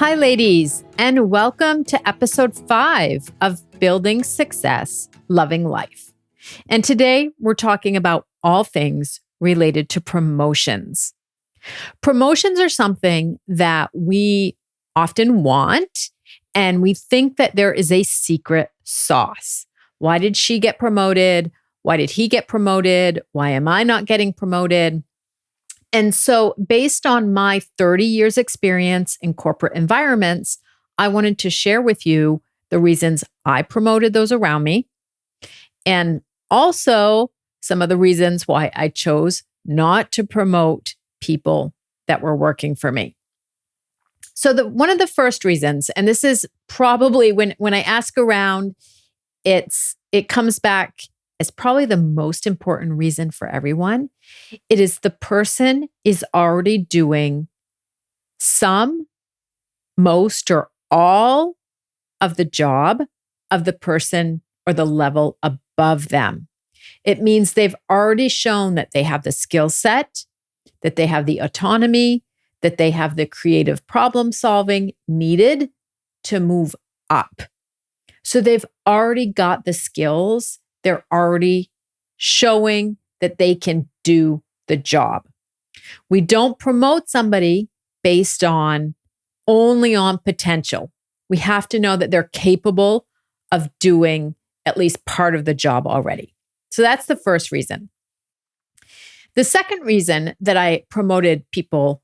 Hi, ladies, and welcome to episode 5 of Building Success, Loving Life. And today we're talking about all things related to promotions. Promotions are something that we often want, and we think that there is a secret sauce. Why did she get promoted? Why did he get promoted? Why am I not getting promoted? And so, based on my 30 years experience in corporate environments, I wanted to share with you the reasons I promoted those around me, and also some of the reasons why I chose not to promote people that were working for me. So, one of the first reasons, and this is probably when I ask around, it comes back as probably the most important reason for everyone. It is the person is already doing some, most, or all of the job of the person or the level above them. It means they've already shown that they have the skill set, that they have the autonomy, that they have the creative problem solving needed to move up. So they've already got the skills. They're already showing that they can do the job. We don't promote somebody based only on potential. We have to know that they're capable of doing at least part of the job already. So that's the first reason. The second reason that I promoted people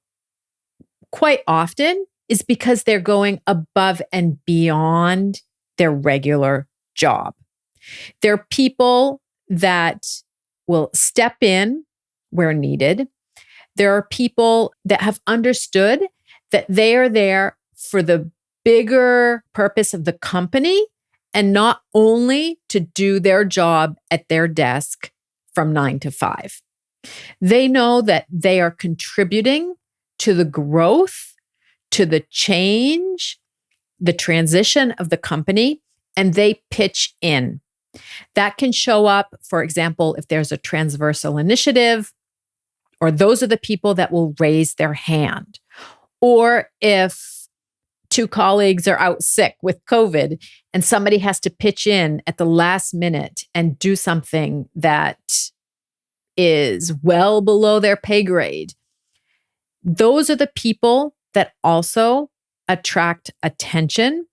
quite often is because they're going above and beyond their regular job. They're people that will step in where needed. There are people that have understood that they are there for the bigger purpose of the company and not only to do their job at their desk from 9 to 5. They know that they are contributing to the growth, to the change, the transition of the company, and they pitch in. That can show up, for example, if there's a transversal initiative, or those are the people that will raise their hand. Or if two colleagues are out sick with COVID and somebody has to pitch in at the last minute and do something that is well below their pay grade. Those are the people that also attract attention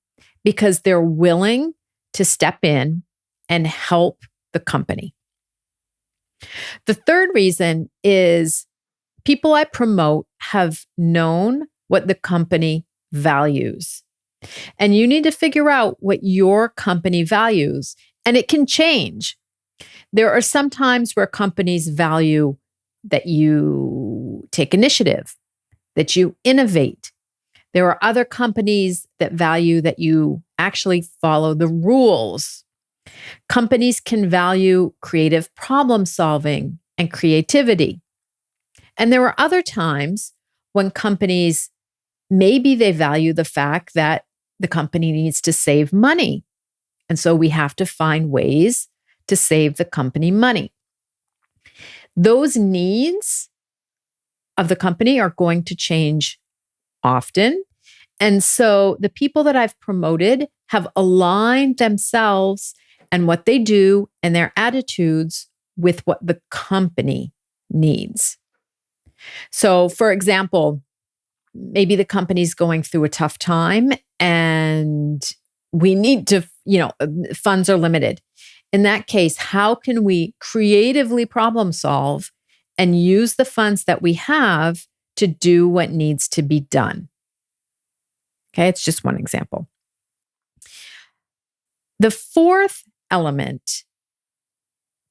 because they're willing to step in and help the company. The third reason is people I promote have known what the company values. And you need to figure out what your company values, and it can change. There are some times where companies value that you take initiative, that you innovate. There are other companies that value that you actually follow the rules. Companies can value creative problem solving and creativity. And there are other times when companies, maybe they value the fact that the company needs to save money. And so we have to find ways to save the company money. Those needs of the company are going to change often. And so the people that I've promoted have aligned themselves and what they do and their attitudes with what the company needs. So, for example, maybe the company's going through a tough time and we need to, funds are limited. In that case, how can we creatively problem solve and use the funds that we have to do what needs to be done? Okay, it's just one example. The fourth element,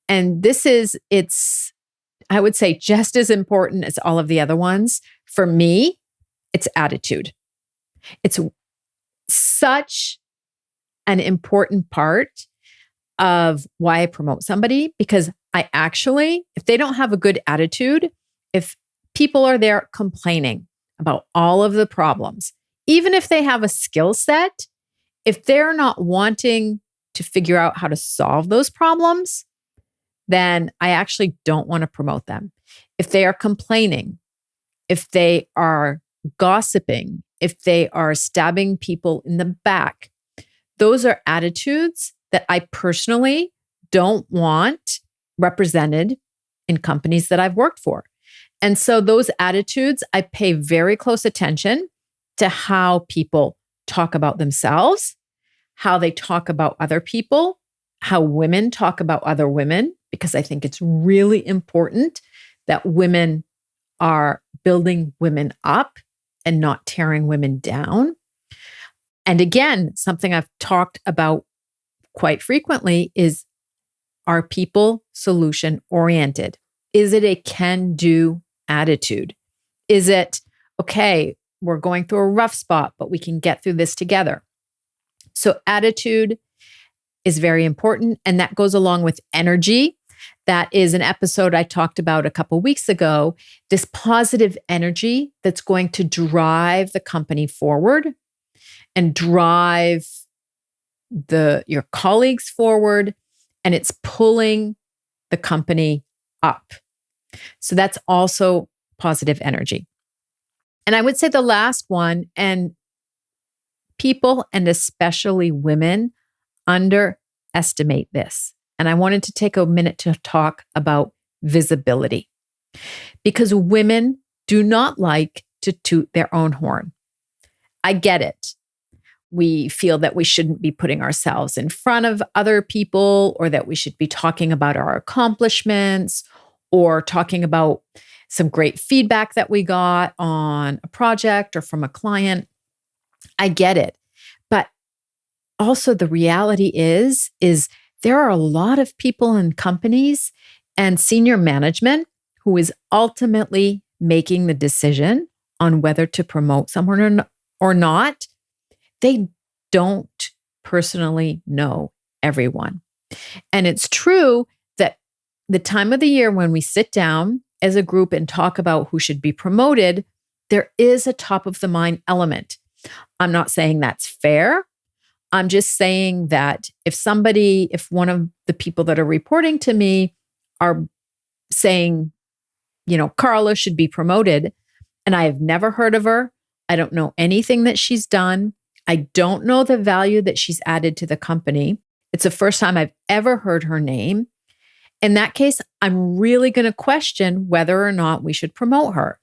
and it's, I would say, just as important as all of the other ones. For me, it's attitude. It's such an important part of why I promote somebody, because if they don't have a good attitude, if people are there complaining about all of the problems, even if they have a skill set, if they're not wanting to figure out how to solve those problems, then I actually don't want to promote them. If they are complaining, if they are gossiping, if they are stabbing people in the back, those are attitudes that I personally don't want represented in companies that I've worked for. And so those attitudes, I pay very close attention to how people talk about themselves, how they talk about other people, how women talk about other women, because I think it's really important that women are building women up and not tearing women down. And again, something I've talked about quite frequently is, are people solution oriented? Is it a can-do attitude? Is it, okay, we're going through a rough spot, but we can get through this together? So attitude is very important. And that goes along with energy. That is an episode I talked about a couple weeks ago. This positive energy that's going to drive the company forward and drive your colleagues forward. And it's pulling the company up. So that's also positive energy. And I would say the last one, and people, and especially women, underestimate this. And I wanted to take a minute to talk about visibility, because women do not like to toot their own horn. I get it. We feel that we shouldn't be putting ourselves in front of other people, or that we should be talking about our accomplishments, or talking about some great feedback that we got on a project or from a client. I get it. But also the reality is there are a lot of people in companies and senior management who is ultimately making the decision on whether to promote someone or not. They don't personally know everyone. And it's true that the time of the year when we sit down as a group and talk about who should be promoted, there is a top of the mind element. I'm not saying that's fair. I'm just saying that if one of the people that are reporting to me are saying, Carla should be promoted, and I have never heard of her, I don't know anything that she's done, I don't know the value that she's added to the company, it's the first time I've ever heard her name. In that case, I'm really going to question whether or not we should promote her.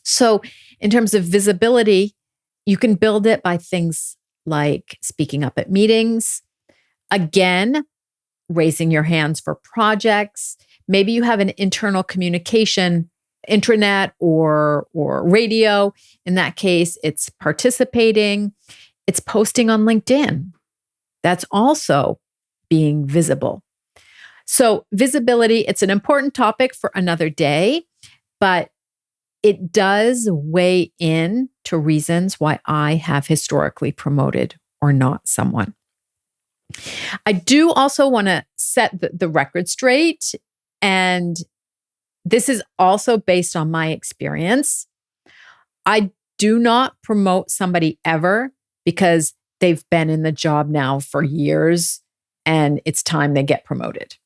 So in terms of visibility, you can build it by things like speaking up at meetings, again, raising your hands for projects. Maybe you have an internal communication, intranet or radio. In that case, it's participating. It's posting on LinkedIn. That's also being visible. So visibility, it's an important topic for another day, but it does weigh in to reasons why I have historically promoted or not someone. I do also want to set the record straight, and this is also based on my experience. I do not promote somebody ever because they've been in the job now for years and it's time they get promoted.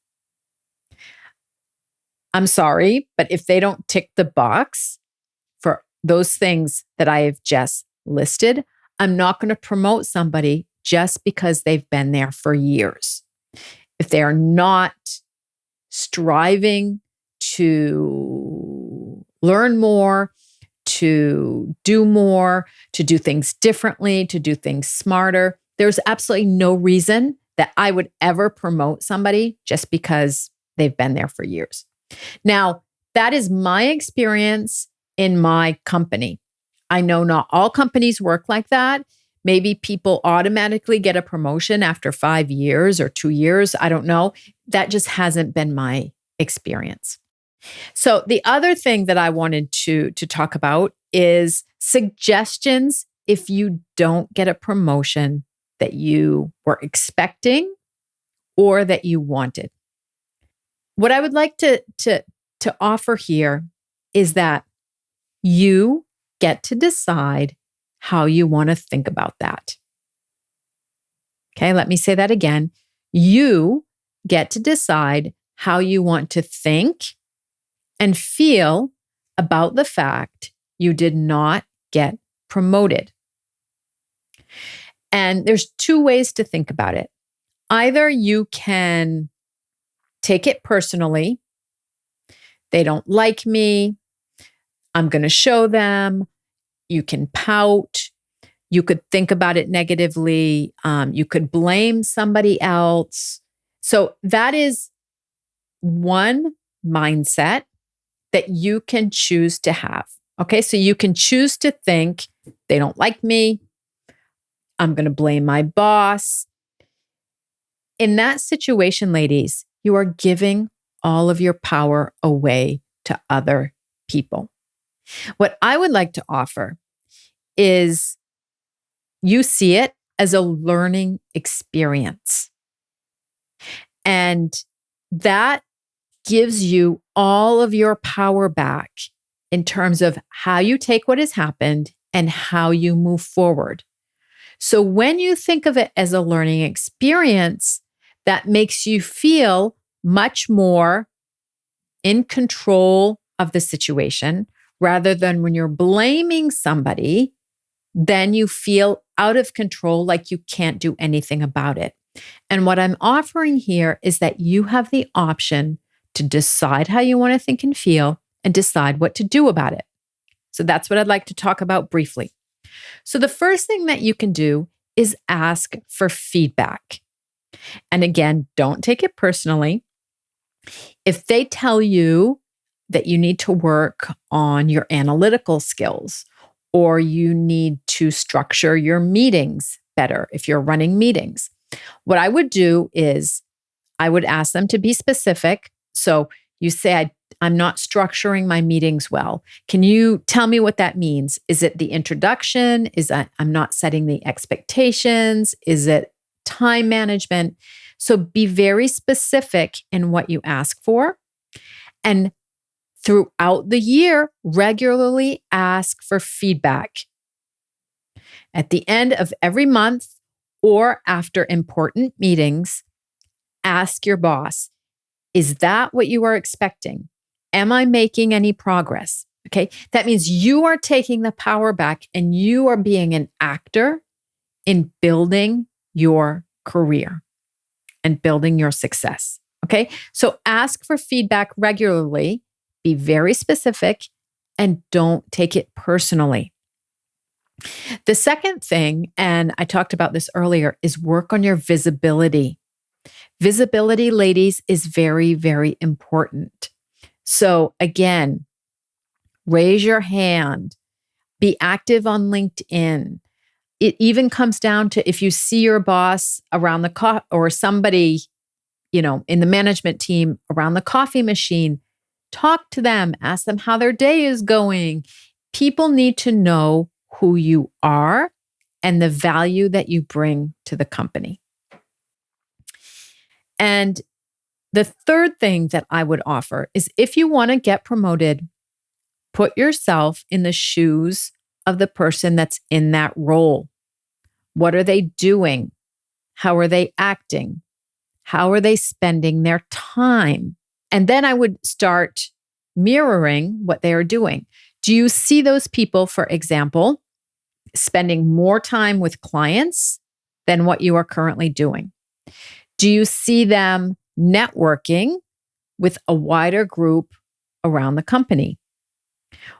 I'm sorry, but if they don't tick the box for those things that I have just listed, I'm not going to promote somebody just because they've been there for years. If they are not striving to learn more, to do more, to do things differently, to do things smarter, there's absolutely no reason that I would ever promote somebody just because they've been there for years. Now, that is my experience in my company. I know not all companies work like that. Maybe people automatically get a promotion after 5 years or 2 years. I don't know. That just hasn't been my experience. So the other thing that I wanted to talk about is suggestions if you don't get a promotion that you were expecting or that you wanted. What I would like to offer here is that you get to decide how you want to think about that. Okay, let me say that again. You get to decide how you want to think and feel about the fact you did not get promoted. And there's two ways to think about it. Either you can take it personally. They don't like me. I'm going to show them. You can pout. You could think about it negatively. You could blame somebody else. So that is one mindset that you can choose to have. Okay, so you can choose to think, they don't like me. I'm going to blame my boss. In that situation, ladies, you are giving all of your power away to other people. What I would like to offer is you see it as a learning experience. And that gives you all of your power back in terms of how you take what has happened and how you move forward. So when you think of it as a learning experience, that makes you feel much more in control of the situation rather than when you're blaming somebody, then you feel out of control, like you can't do anything about it. And what I'm offering here is that you have the option to decide how you want to think and feel and decide what to do about it. So that's what I'd like to talk about briefly. So the first thing that you can do is ask for feedback. And again, don't take it personally. If they tell you that you need to work on your analytical skills, or you need to structure your meetings better if you're running meetings, what I would do is I would ask them to be specific. So you say, I'm not structuring my meetings well. Can you tell me what that means? Is it the introduction? Is that I'm not setting the expectations? Is it time management? So be very specific in what you ask for. And throughout the year, regularly ask for feedback. At the end of every month or after important meetings, ask your boss, is that what you are expecting? Am I making any progress? Okay, that means you are taking the power back and you are being an actor in building your career and building your success. Okay, so ask for feedback regularly, be very specific, and don't take it personally. The second thing, and I talked about this earlier, is work on your visibility. Visibility, ladies, is very, very important. So again, raise your hand, be active on LinkedIn. It even comes down to if you see your boss around the or somebody, in the management team around the coffee machine, talk to them, ask them how their day is going. People need to know who you are and the value that you bring to the company. And the third thing that I would offer is if you want to get promoted, put yourself in the shoes of the person that's in that role. What are they doing? How are they acting? How are they spending their time? And then I would start mirroring what they are doing. Do you see those people, for example, spending more time with clients than what you are currently doing? Do you see them networking with a wider group around the company?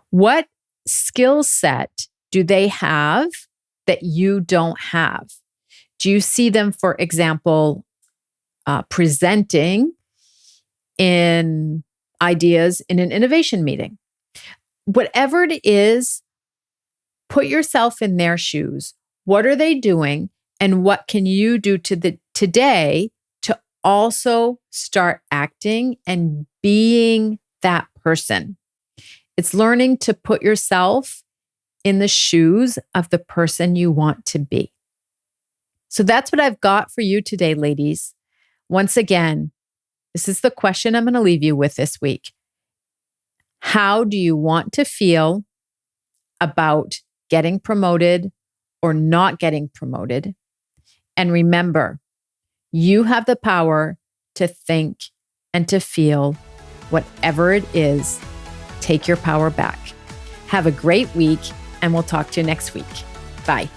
What skill set do they have that you don't have? Do you see them, for example, presenting in ideas in an innovation meeting? Whatever it is, put yourself in their shoes. What are they doing? And what can you do today to also start acting and being that person? It's learning to put yourself in the shoes of the person you want to be. So that's what I've got for you today, ladies. Once again, this is the question I'm going to leave you with this week. How do you want to feel about getting promoted or not getting promoted? And remember, you have the power to think and to feel whatever it is. Take your power back. Have a great week. and we'll talk to you next week. Bye.